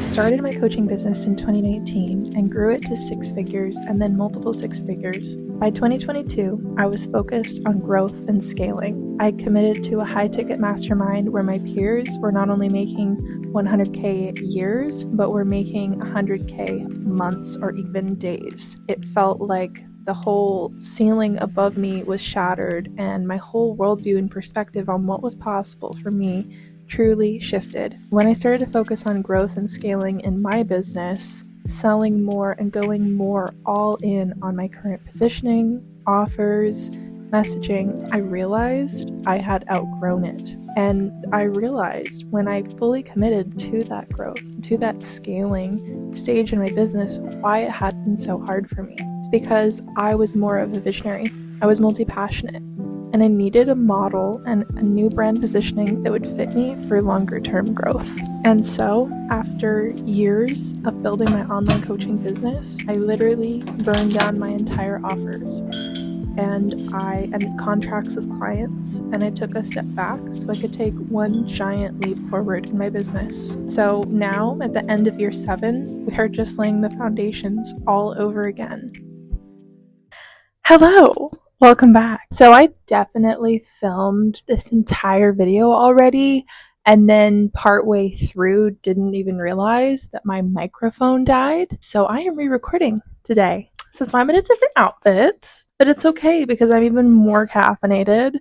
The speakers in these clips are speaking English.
Started my coaching business in 2019 and grew it to 6 figures and then multiple 6 figures. By 2022, I was focused on growth and scaling. I committed to a high-ticket mastermind where my peers were not only making 100K years, but were making 100K months or even days. It felt like the whole ceiling above me was shattered and my whole worldview and perspective on what was possible for me truly shifted. When I started to focus on growth and scaling in my business, selling more and going more all in on my current positioning, offers, messaging, I realized I had outgrown it. And I realized when I fully committed to that growth, to that scaling stage in my business, why it had been so hard for me. It's because I was more of a visionary. I was multi-passionate. And I needed a model and a new brand positioning that would fit me for longer term growth. And so, after years of building my online coaching business, I literally burned down my entire offers. And I ended contracts with clients, and I took a step back so I could take one giant leap forward in my business. So now, at the end of year 7, we are just laying the foundations all over again. Hello! Welcome back. So I definitely filmed this entire video already, and then partway through didn't even realize that my microphone died. So I am re-recording today. Since I'm in a different outfit, but it's okay because I'm even more caffeinated.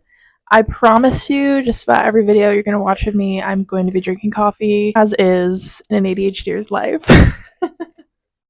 I promise you, just about every video you're going to watch of me, I'm going to be drinking coffee, as is in an ADHDer's life.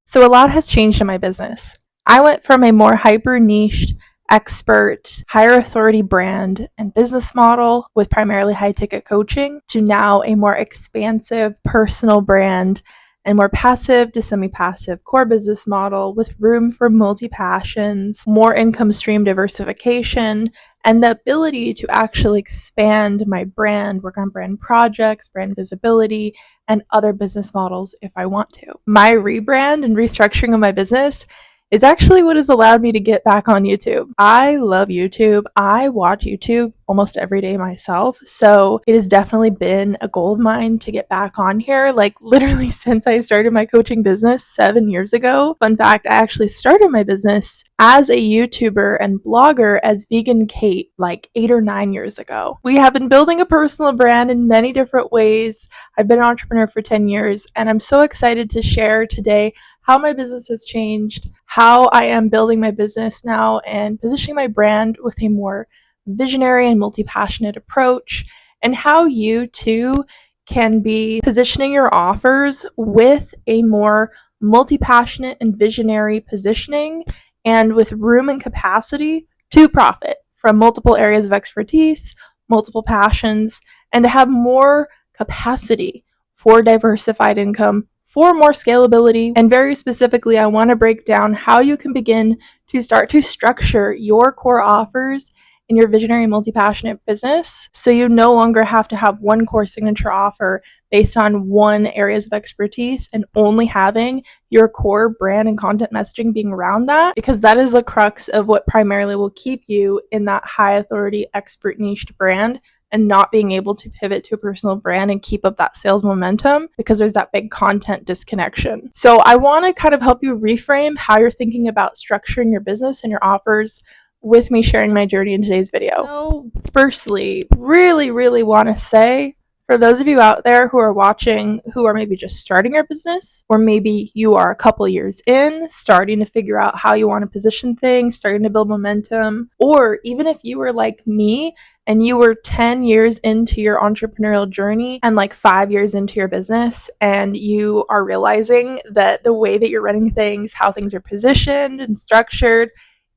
So a lot has changed in my business. I went from a more hyper-niched, expert, higher authority brand and business model with primarily high ticket coaching to now a more expansive personal brand and more passive to semi-passive core business model with room for multi-passions, more income stream diversification, and the ability to actually expand my brand, work on brand projects, brand visibility, and other business models if I want to. My rebrand and restructuring of my business is actually what has allowed me to get back on YouTube. I love YouTube. I watch YouTube almost every day myself. So it has definitely been a goal of mine to get back on here, like literally since I started my coaching business 7 years ago. Fun fact, I actually started my business as a YouTuber and blogger as Vegan Kait like 8 or 9 years ago. We have been building a personal brand in many different ways. I've been an entrepreneur for 10 years, and I'm so excited to share today how my business has changed, how I am building my business now and positioning my brand with a more visionary and multi-passionate approach, and how you too can be positioning your offers with a more multi-passionate and visionary positioning and with room and capacity to profit from multiple areas of expertise, multiple passions, and to have more capacity for diversified income, for more scalability. And very specifically, I want to break down how you can begin to start to structure your core offers in your visionary multi-passionate business so you no longer have to have one core signature offer based on one areas of expertise and only having your core brand and content messaging being around that, because that is the crux of what primarily will keep you in that high authority expert niched brand and not being able to pivot to a personal brand and keep up that sales momentum because there's that big content disconnection. So I want to kind of help you reframe how you're thinking about structuring your business and your offers with me sharing my journey in today's video. So firstly, really want to say, for those of you out there who are watching who are maybe just starting your business, or maybe you are a couple years in, starting to figure out how you want to position things, starting to build momentum, or even if you were like me and you were 10 years into your entrepreneurial journey and like 5 years into your business, and you are realizing that the way that you're running things, how things are positioned and structured,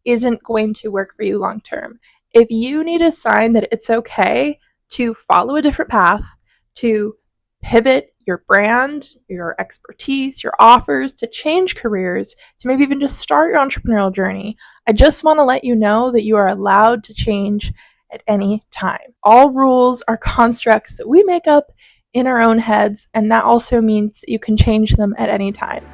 isn't going to work for you long term. If you need a sign that it's okay to follow a different path, to pivot your brand, your expertise, your offers, to change careers, to maybe even just start your entrepreneurial journey, I just want to let you know that you are allowed to change at any time. All rules are constructs that we make up in our own heads, and that also means that you can change them at any time.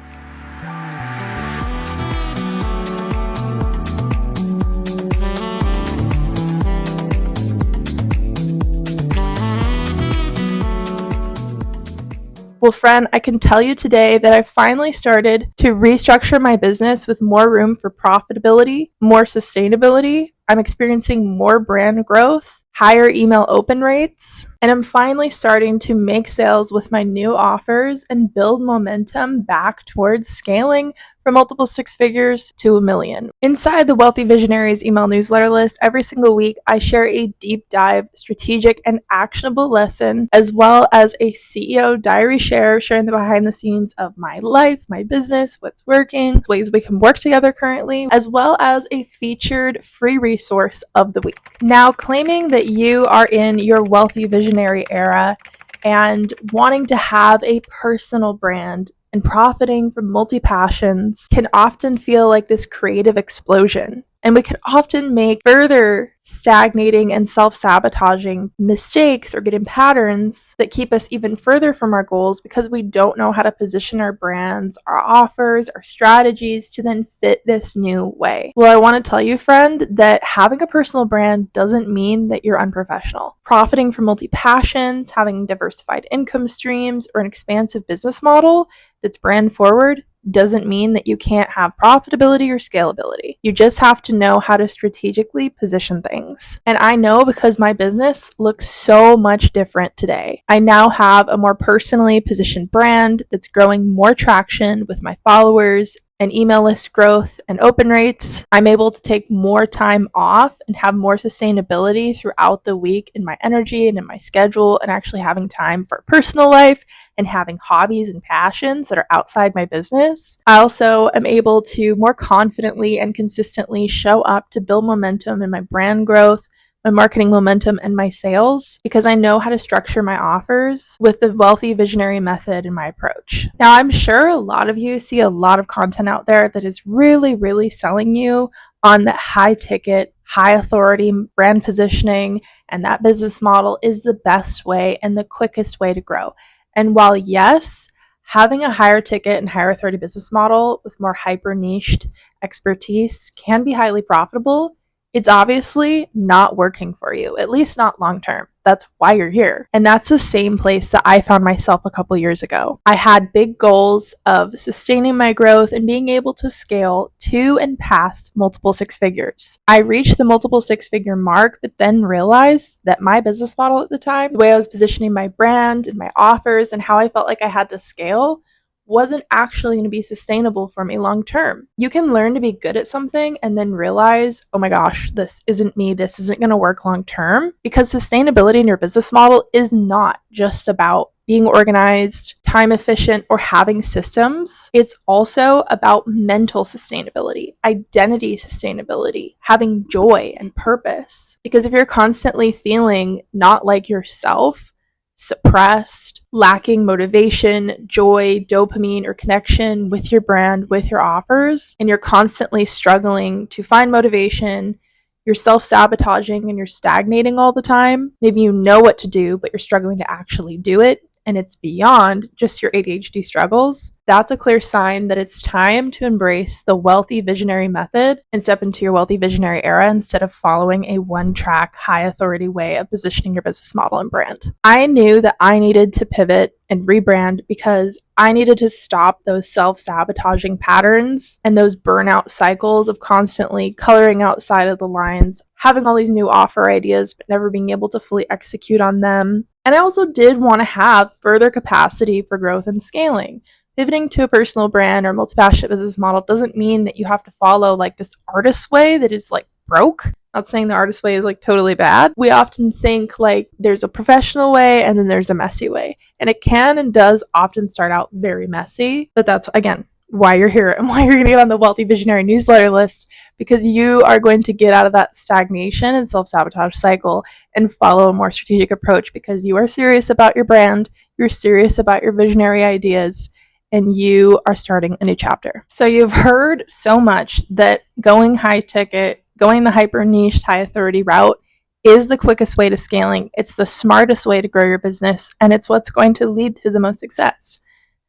Well, friend, I can tell you today that I finally started to restructure my business with more room for profitability, more sustainability. I'm experiencing more brand growth, higher email open rates, and I'm finally starting to make sales with my new offers and build momentum back towards scaling from multiple six figures to $1 million. Inside the Wealthy Visionaries email newsletter list, every single week, I share a deep dive, strategic, and actionable lesson, as well as a CEO diary sharing the behind the scenes of my life, my business, what's working, ways we can work together currently, as well as a featured free resource of the week. Now, claiming that you are in your wealthy visionary era and wanting to have a personal brand and profiting from multi-passions can often feel like this creative explosion. And we can often make further stagnating and self-sabotaging mistakes or get in patterns that keep us even further from our goals because we don't know how to position our brands, our offers, our strategies to then fit this new way. Well, I want to tell you, friend, that having a personal brand doesn't mean that you're unprofessional. Profiting from multi-passions, having diversified income streams, or an expansive business model that's brand forward doesn't mean that you can't have profitability or scalability. You just have to know how to strategically position things. And I know because my business looks so much different today. I now have a more personally positioned brand that's growing more traction with my followers and email list growth and open rates. I'm able to take more time off and have more sustainability throughout the week in my energy and in my schedule, and actually having time for personal life and having hobbies and passions that are outside my business. I also am able to more confidently and consistently show up to build momentum in my brand growth, my marketing momentum, and my sales, because I know how to structure my offers with the wealthy visionary method in my approach. Now, I'm sure a lot of you see a lot of content out there that is really, really selling you on that high ticket, high authority brand positioning, and that business model is the best way and the quickest way to grow. And while yes, having a higher ticket and higher authority business model with more hyper niched expertise can be highly profitable, it's obviously not working for you, at least not long term. That's why you're here. And that's the same place that I found myself a couple years ago. I had big goals of sustaining my growth and being able to scale to and past multiple six figures. I reached the multiple six figure mark, but then realized that my business model at the time, the way I was positioning my brand and my offers and how I felt like I had to scale, wasn't actually going to be sustainable for me long term. You can learn to be good at something and then realize, oh my gosh, this isn't me. This isn't going to work long term, because sustainability in your business model is not just about being organized, time efficient, or having systems. It's also about mental sustainability, identity sustainability, having joy and purpose. Because if you're constantly feeling not like yourself, suppressed, lacking motivation, joy, dopamine, or connection with your brand, with your offers, and you're constantly struggling to find motivation, you're self-sabotaging and you're stagnating all the time. Maybe you know what to do, but you're struggling to actually do it, and it's beyond just your ADHD struggles. That's a clear sign that it's time to embrace the wealthy visionary method and step into your wealthy visionary era instead of following a one-track, high-authority way of positioning your business model and brand. I knew that I needed to pivot and rebrand because I needed to stop those self-sabotaging patterns and those burnout cycles of constantly coloring outside of the lines, having all these new offer ideas, but never being able to fully execute on them. And I also did want to have further capacity for growth and scaling. Pivoting to a personal brand or multi-passionate business model doesn't mean that you have to follow like this artist way that is like broke. Not saying the artist way is like totally bad. We often think like there's a professional way and then there's a messy way. And it can and does often start out very messy, but that's, again, why you're here and why you're going to get on the Wealthy Visionary newsletter list, because you are going to get out of that stagnation and self-sabotage cycle and follow a more strategic approach, because you are serious about your brand, you're serious about your visionary ideas, and you are starting a new chapter. So you've heard so much that going high ticket, going the hyper niche, high authority route is the quickest way to scaling. It's the smartest way to grow your business, and it's what's going to lead to the most success.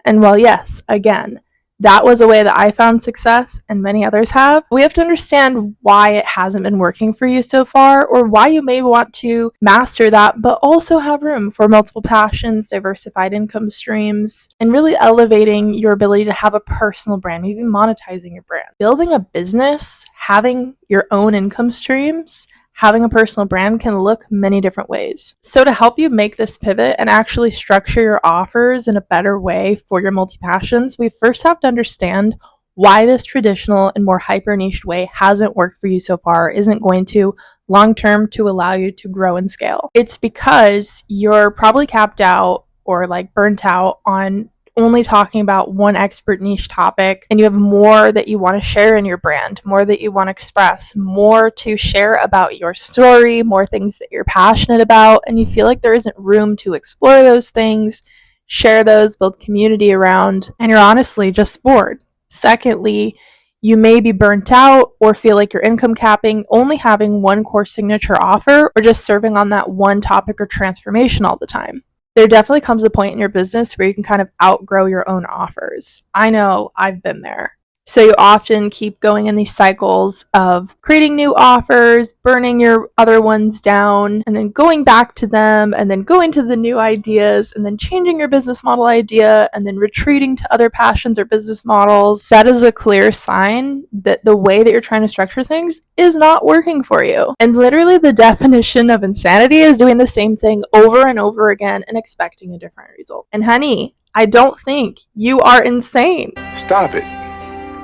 And while yes, again, that was a way that I found success and many others have, we have to understand why it hasn't been working for you so far, or why you may want to master that, but also have room for multiple passions, diversified income streams, and really elevating your ability to have a personal brand, maybe monetizing your brand. Building a business, having your own income streams, having a personal brand can look many different ways. So to help you make this pivot and actually structure your offers in a better way for your multi-passions, we first have to understand why this traditional and more hyper niched way hasn't worked for you so far, isn't going to long-term to allow you to grow and scale. It's because you're probably capped out or like burnt out on only talking about one expert niche topic, and you have more that you want to share in your brand, more that you want to express, more to share about your story, more things that you're passionate about, and you feel like there isn't room to explore those things, share those, build community around, and you're honestly just bored. Secondly, you may be burnt out or feel like you're income capping, only having one core signature offer, or just serving on that one topic or transformation all the time. There definitely comes a point in your business where you can kind of outgrow your own offers. I know I've been there. So you often keep going in these cycles of creating new offers, burning your other ones down, and then going back to them, and then going to the new ideas, and then changing your business model idea, and then retreating to other passions or business models. That is a clear sign that the way that you're trying to structure things is not working for you. And literally the definition of insanity is doing the same thing over and over again and expecting a different result. And honey, I don't think you are insane. Stop it.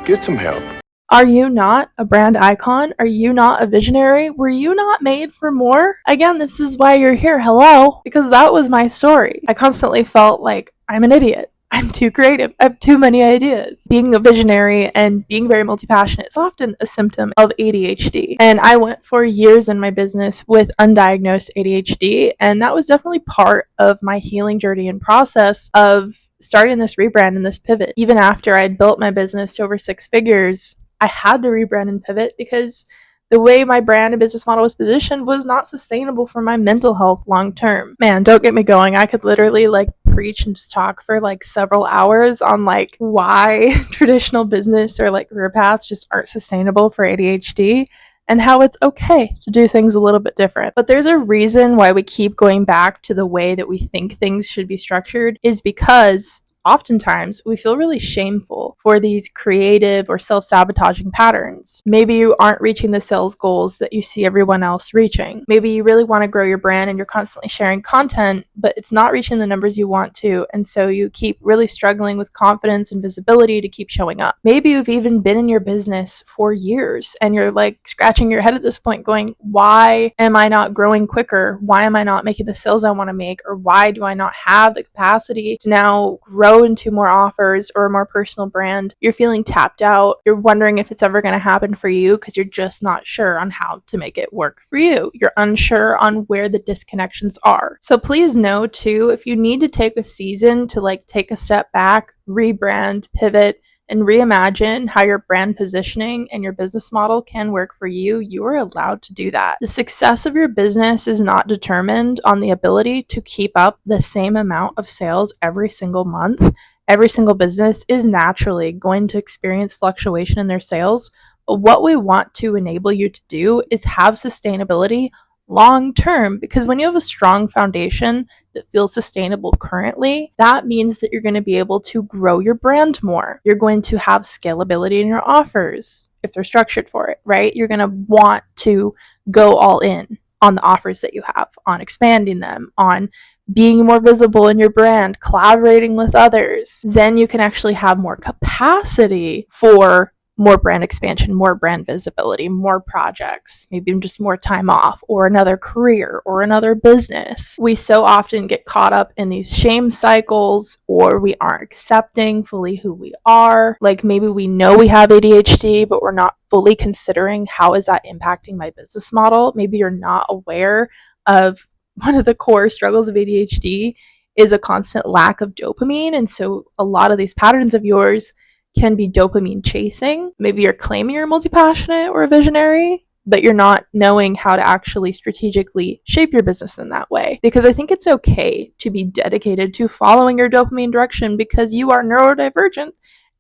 Get some help. Are you not a brand icon? Are you not a visionary? Were you not made for more? Again, this is why you're here. Hello. Because that was my story. I constantly felt like I'm an idiot. I'm too creative. I have too many ideas. Being a visionary and being very multi-passionate is often a symptom of ADHD. And I went for years in my business with undiagnosed ADHD. And that was definitely part of my healing journey and process of starting this rebrand and this pivot. Even after I'd built my business to over 6 figures, I had to rebrand and pivot because the way my brand and business model was positioned was not sustainable for my mental health long term. Man, don't get me going. I could literally like preach and just talk for like several hours on like why traditional business or like career paths just aren't sustainable for ADHD, and how it's okay to do things a little bit different. But there's a reason why we keep going back to the way that we think things should be structured, is because oftentimes we feel really shameful for these creative or self-sabotaging patterns. Maybe you aren't reaching the sales goals that you see everyone else reaching. Maybe you really want to grow your brand and you're constantly sharing content, but it's not reaching the numbers you want to, and so you keep really struggling with confidence and visibility to keep showing up. Maybe you've even been in your business for years and you're like scratching your head at this point going, why am I not growing quicker? Why am I not making the sales I want to make? Or why do I not have the capacity to now grow into more offers or a more personal brand? You're feeling tapped out. You're wondering if it's ever going to happen for you because you're just not sure on how to make it work for you. You're unsure on where the disconnections are. So please know too, if you need to take a season to like take a step back, rebrand, pivot, and reimagine how your brand positioning and your business model can work for you, you are allowed to do that. The success of your business is not determined on the ability to keep up the same amount of sales every single month. Every single business is naturally going to experience fluctuation in their sales, but what we want to enable you to do is have sustainability long term, because when you have a strong foundation that feels sustainable currently, that means that you're going to be able to grow your brand more. You're going to have scalability in your offers if they're structured for it, right? You're going to want to go all in on the offers that you have, on expanding them, on being more visible in your brand, collaborating with others. Then you can actually have more capacity for more brand expansion, more brand visibility, more projects, maybe even just more time off, or another career, or another business. We so often get caught up in these shame cycles, or we aren't accepting fully who we are. Like maybe we know we have ADHD, but we're not fully considering how is that impacting my business model. Maybe you're not aware of one of the core struggles of ADHD is a constant lack of dopamine. And so a lot of these patterns of yours can be dopamine chasing. Maybe you're claiming you're multi-passionate or a visionary, but you're not knowing how to actually strategically shape your business in that way. Because I think it's okay to be dedicated to following your dopamine direction because you are neurodivergent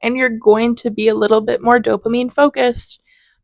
and you're going to be a little bit more dopamine focused.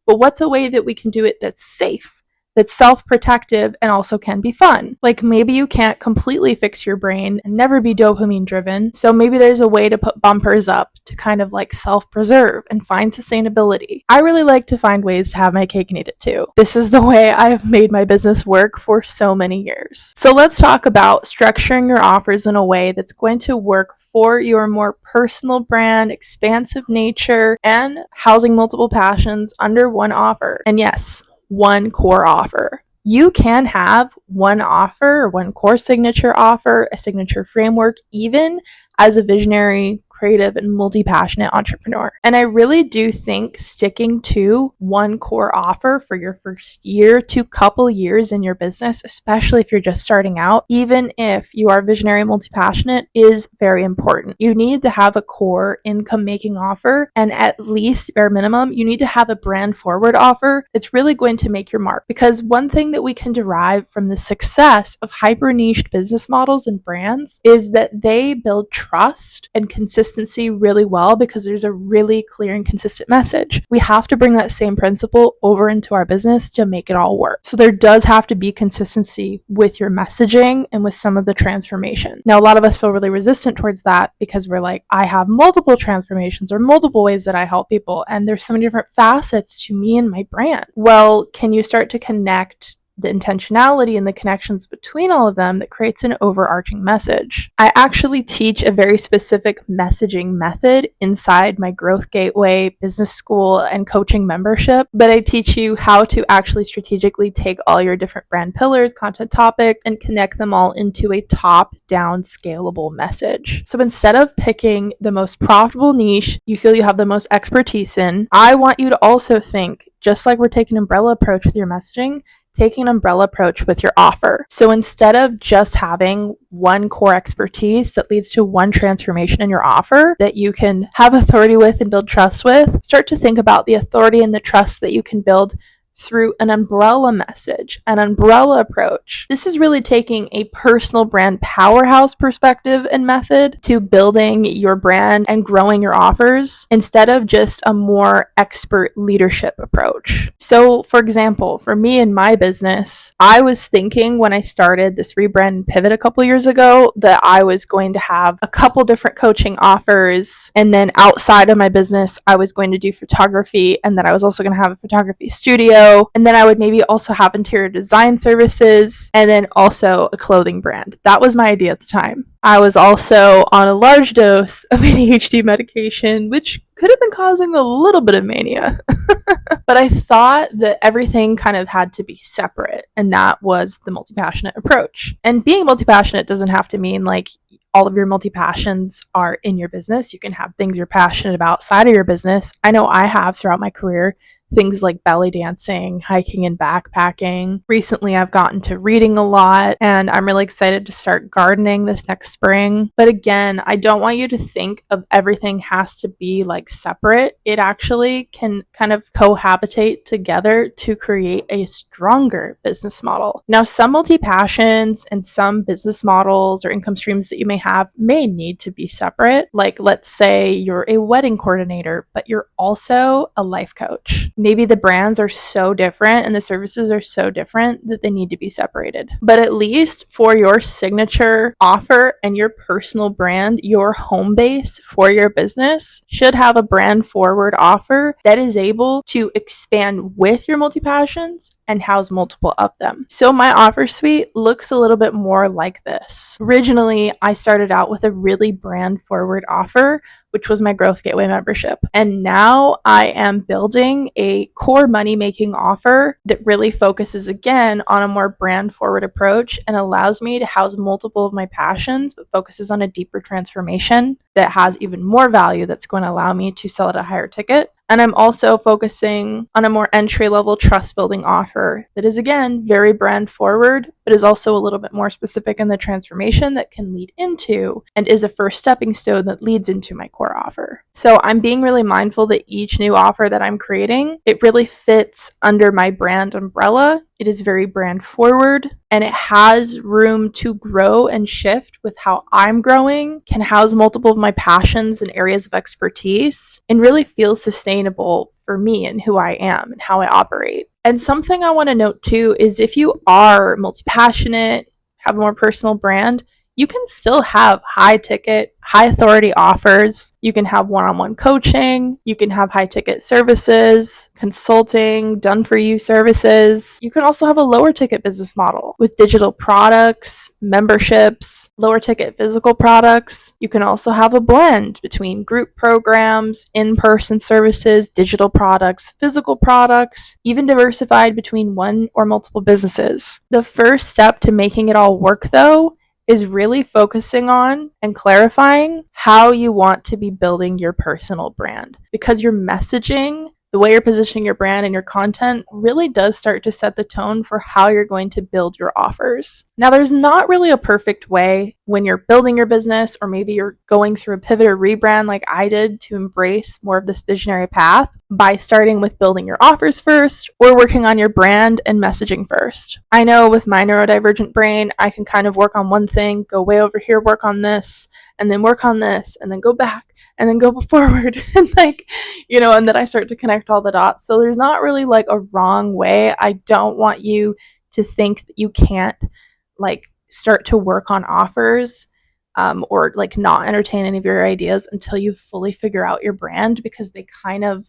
But what's a way that we can do it that's safe, that's self-protective, and also can be fun? Like maybe you can't completely fix your brain and never be dopamine driven, so maybe there's a way to put bumpers up to kind of like self-preserve and find sustainability. I really like to find ways to have my cake and eat it too. This is the way I have made my business work for so many years. So let's talk about structuring your offers in a way that's going to work for your more personal brand, expansive nature, and housing multiple passions under one offer. And yes, one core offer. You can have one offer or one core signature offer, a signature framework, even as a visionary, creative, and multi-passionate entrepreneur. And I really do think sticking to one core offer for your first year to couple years in your business, especially if you're just starting out, even if you are visionary and multi-passionate, is very important. You need to have a core income making offer, and at least bare minimum, you need to have a brand forward offer that's really going to make your mark. Because one thing that we can derive from the success of hyper niched business models and brands is that they build trust and consistency really well because there's a really clear and consistent message. We have to bring that same principle over into our business to make it all work. So there does have to be consistency with your messaging and with some of the transformation. Now, a lot of us feel really resistant towards that because we're like, I have multiple transformations or multiple ways that I help people, and there's so many different facets to me and my brand. Well, can you start to connect the intentionality and the connections between all of them that creates an overarching message? I actually teach a very specific messaging method inside my Growth Gateway business school and coaching membership, but I teach you how to actually strategically take all your different brand pillars, content topics, and connect them all into a top-down scalable message. So instead of picking the most profitable niche you feel you have the most expertise in, I want you to also think, just like we're taking an umbrella approach with your messaging, taking an umbrella approach with your offer. So instead of just having one core expertise that leads to one transformation in your offer that you can have authority with and build trust with, start to think about the authority and the trust that you can build through an umbrella message, an umbrella approach. This is really taking a personal brand powerhouse perspective and method to building your brand and growing your offers instead of just a more expert leadership approach. So, for example, for me in my business, I was thinking when I started this rebrand and pivot a couple years ago that I was going to have a couple different coaching offers, and then outside of my business, I was going to do photography, and then I was also going to have a photography studio. And then I would maybe also have interior design services and then also a clothing brand. That was my idea at the time. I was also on a large dose of ADHD medication, which could have been causing a little bit of mania. But I thought that everything kind of had to be separate, and that was the multi-passionate approach. And being multi-passionate doesn't have to mean like all of your multi-passions are in your business. You can have things you're passionate about outside of your business. I know I have throughout my career. Things like belly dancing, hiking and backpacking. Recently, I've gotten to reading a lot, and I'm really excited to start gardening this next spring. But again, I don't want you to think of everything has to be like separate. It actually can kind of cohabitate together to create a stronger business model. Now, some multi-passions and some business models or income streams that you may have may need to be separate. Like, let's say you're a wedding coordinator, but you're also a life coach. Maybe the brands are so different and the services are so different that they need to be separated. But at least for your signature offer and your personal brand, your home base for your business should have a brand forward offer that is able to expand with your multi-passions and house multiple of them. So my offer suite looks a little bit more like this. Originally, I started out with a really brand forward offer, which was my Growth Gateway membership. And now I am building a core money making offer that really focuses again on a more brand forward approach and allows me to house multiple of my passions, but focuses on a deeper transformation that has even more value that's going to allow me to sell at a higher ticket. And I'm also focusing on a more entry-level trust-building offer that is, again, very brand forward, but is also a little bit more specific in the transformation that can lead into and is a first stepping stone that leads into my core offer. So I'm being really mindful that each new offer that I'm creating, it really fits under my brand umbrella. It is very brand forward and it has room to grow and shift with how I'm growing, can house multiple of my passions and areas of expertise, and really feel sustainable for me and who I am and how I operate. And something I want to note too is if you are multi-passionate, have a more personal brand, you can still have high ticket, high authority offers. You can have one-on-one coaching. You can have high ticket services, consulting, done for you services. You can also have a lower ticket business model with digital products, memberships, lower ticket physical products. You can also have a blend between group programs, in-person services, digital products, physical products, even diversified between one or multiple businesses. The first step to making it all work though is really focusing on and clarifying how you want to be building your personal brand, because your messaging, the way you're positioning your brand and your content really does start to set the tone for how you're going to build your offers. Now, there's not really a perfect way when you're building your business, or maybe you're going through a pivot or rebrand like I did to embrace more of this visionary path by starting with building your offers first or working on your brand and messaging first. I know with my neurodivergent brain, I can kind of work on one thing, go way over here, work on this, and then work on this, and then go back and then go forward and and then I start to connect all the dots. So there's not really like a wrong way. I don't want you to think that you can't start to work on offers or not entertain any of your ideas until you fully figure out your brand, because they kind of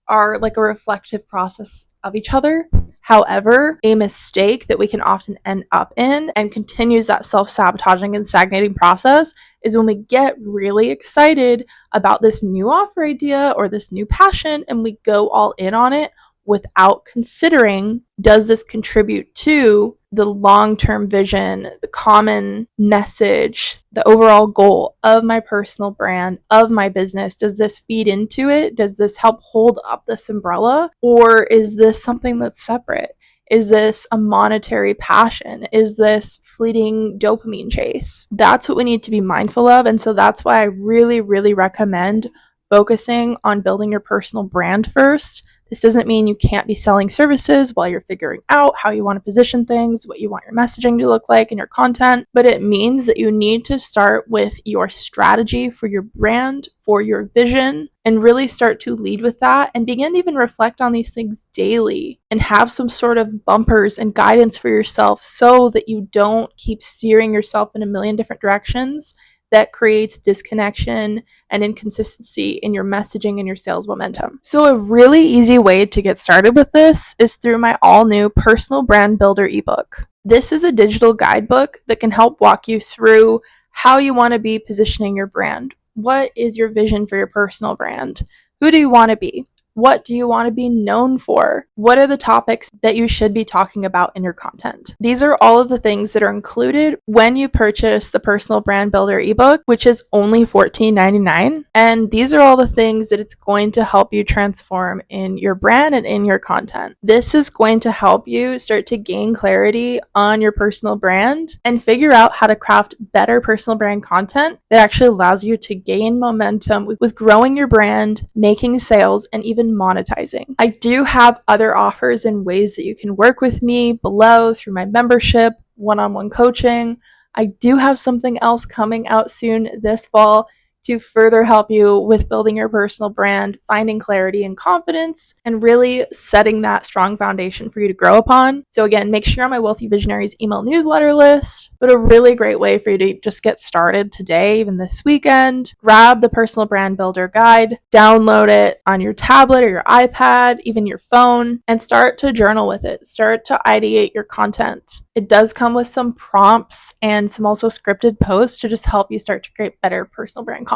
are like a reflective process of each other. However, a mistake that we can often end up in and continues that self-sabotaging and stagnating process is when we get really excited about this new offer idea or this new passion and we go all in on it without considering, does this contribute to the long-term vision, the common message, the overall goal of my personal brand, of my business? Does this feed into it? Does this help hold up this umbrella? Or is this something that's separate? Is this a monetary passion? Is this fleeting dopamine chase? That's what we need to be mindful of. And so that's why I really, really recommend focusing on building your personal brand first. This doesn't mean you can't be selling services while you're figuring out how you want to position things, what you want your messaging to look like and your content, but it means that you need to start with your strategy for your brand, for your vision, and really start to lead with that and begin to even reflect on these things daily and have some sort of bumpers and guidance for yourself so that you don't keep steering yourself in a million different directions that creates disconnection and inconsistency in your messaging and your sales momentum. So a really easy way to get started with this is through my all new Personal Brand Builder ebook. This is a digital guidebook that can help walk you through how you want to be positioning your brand. What is your vision for your personal brand? Who do you want to be? What do you want to be known for? What are the topics that you should be talking about in your content? These are all of the things that are included when you purchase the Personal Brand Builder ebook, which is only $14.99. And these are all the things that it's going to help you transform in your brand and in your content. This is going to help you start to gain clarity on your personal brand and figure out how to craft better personal brand content that actually allows you to gain momentum with growing your brand, making sales, and even monetizing. I do have other offers and ways that you can work with me below through my membership, one-on-one coaching. I do have something else coming out soon this fall to further help you with building your personal brand, finding clarity and confidence, and really setting that strong foundation for you to grow upon. So again, make sure you're on my Wealthy Visionaries email newsletter list, but a really great way for you to just get started today, even this weekend. Grab the Personal Brand Builder Guide, download it on your tablet or your iPad, even your phone, and start to journal with it. Start to ideate your content. It does come with some prompts and some also scripted posts to just help you start to create better personal brand content.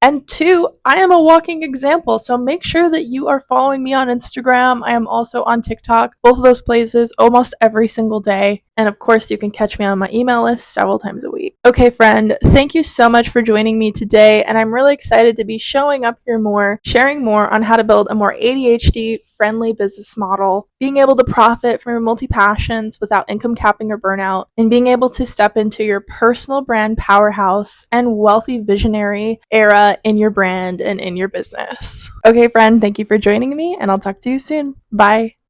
And two, I am a walking example. So make sure that you are following me on Instagram. I am also on TikTok, both of those places almost every single day. And of course, you can catch me on my email list several times a week. Okay, friend, thank you so much for joining me today. And I'm really excited to be showing up here more, sharing more on how to build a more ADHD friendly business model, being able to profit from your multi passions without income capping or burnout, and being able to step into your personal brand powerhouse and wealthy visionary era in your brand and in your business. Okay, friend, thank you for joining me, and I'll talk to you soon. Bye.